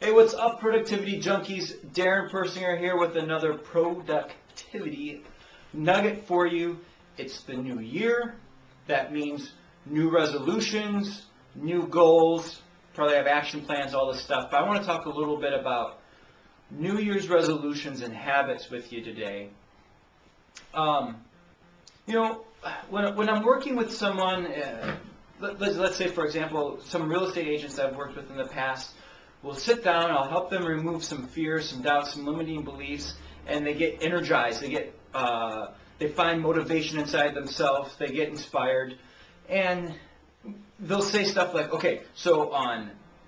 Hey, what's up, productivity junkies? Darren Persinger here with another productivity nugget for you. It's the new year. That means new resolutions, new goals, probably have action plans, all this stuff. But I want to talk a little bit about New Year's resolutions and habits with you today. When I'm working with someone, let's say, for example, some real estate agents I've worked with in the past, we'll sit down, I'll help them remove some fears, some doubts, some limiting beliefs, and they get energized, they find motivation inside themselves, they get inspired, and they'll say stuff like, okay, so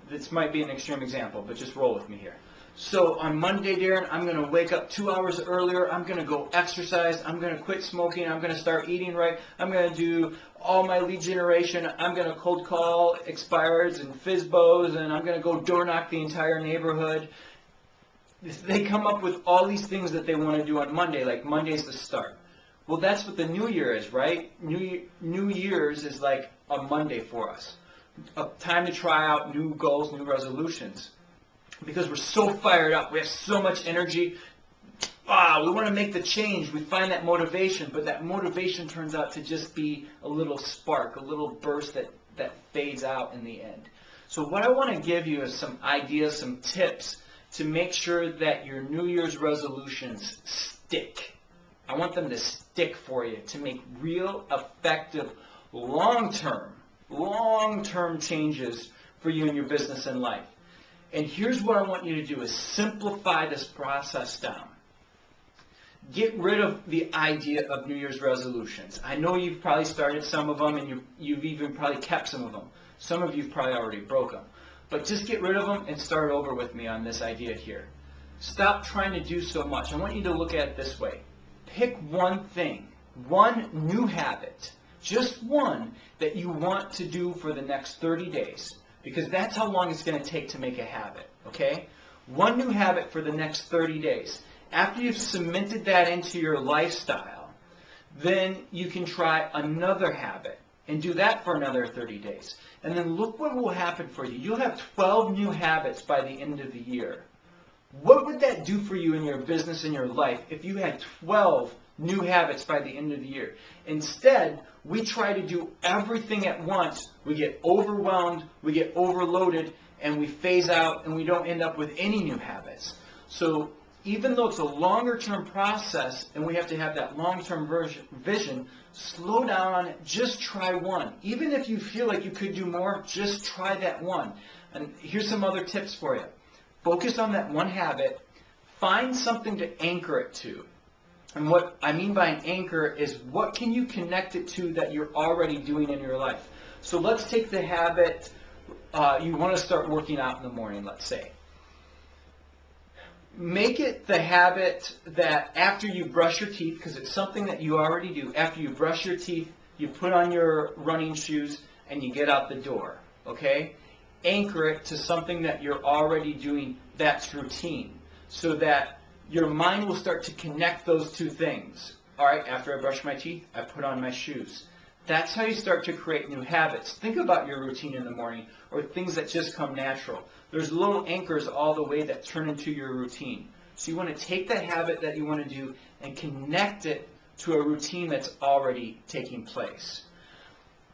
this might be an extreme example, but just roll with me here. So on Monday, Darren, I'm going to wake up 2 hours earlier. I'm going to go exercise. I'm going to quit smoking. I'm going to start eating right. I'm going to do all my lead generation. I'm going to cold call expireds and FSBOs, and I'm going to go door knock the entire neighborhood. They come up with all these things that they want to do on Monday, like Monday's the start. Well, that's what the New Year is, right? New Year's is like a Monday for us, a time to try out new goals, new resolutions. Because we're so fired up, we have so much energy, we want to make the change, we find that motivation, but that motivation turns out to just be a little spark, a little burst that fades out in the end. So what I want to give you is some ideas, some tips to make sure that your New Year's resolutions stick. I want them to stick for you, to make real, effective, long-term changes for you in your business and life. And here's what I want you to do is simplify this process down. Get rid of the idea of New Year's resolutions. I know you've probably started some of them, and you've even probably kept some of them. Some of you've probably already broke them. But just get rid of them and start over with me on this idea here. Stop trying to do so much. I want you to look at it this way. Pick one thing, one new habit, just one that you want to do for the next 30 days. Because that's how long it's going to take to make a habit, okay? One new habit for the next 30 days. After you've cemented that into your lifestyle, then you can try another habit and do that for another 30 days. And then look what will happen for you. You'll have 12 new habits by the end of the year. What would that do for you in your business and your life if you had 12 new habits by the end of the year? Instead, we try to do everything at once. We get overwhelmed, we get overloaded, and we phase out, and we don't end up with any new habits. So even though it's a longer-term process, and we have to have that long-term vision, slow down on it. Just try one. Even if you feel like you could do more, just try that one. And here's some other tips for you. Focus on that one habit. Find something to anchor it to. And what I mean by an anchor is what can you connect it to that you're already doing in your life. So let's take the habit, you want to start working out in the morning, let's say. Make it the habit that after you brush your teeth, because it's something that you already do, after you brush your teeth, you put on your running shoes and you get out the door, okay? Anchor it to something that you're already doing that's routine, so that your mind will start to connect those two things. All right, after I brush my teeth, I put on my shoes. That's how you start to create new habits. Think about your routine in the morning or things that just come natural. There's little anchors all the way that turn into your routine. So you want to take that habit that you want to do and connect it to a routine that's already taking place.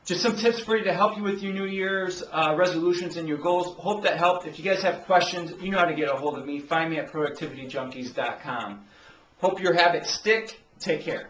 Just some tips for you to help you with your New Year's resolutions and your goals. Hope that helped. If you guys have questions, you know how to get a hold of me. Find me at productivityjunkies.com. Hope your habits stick. Take care.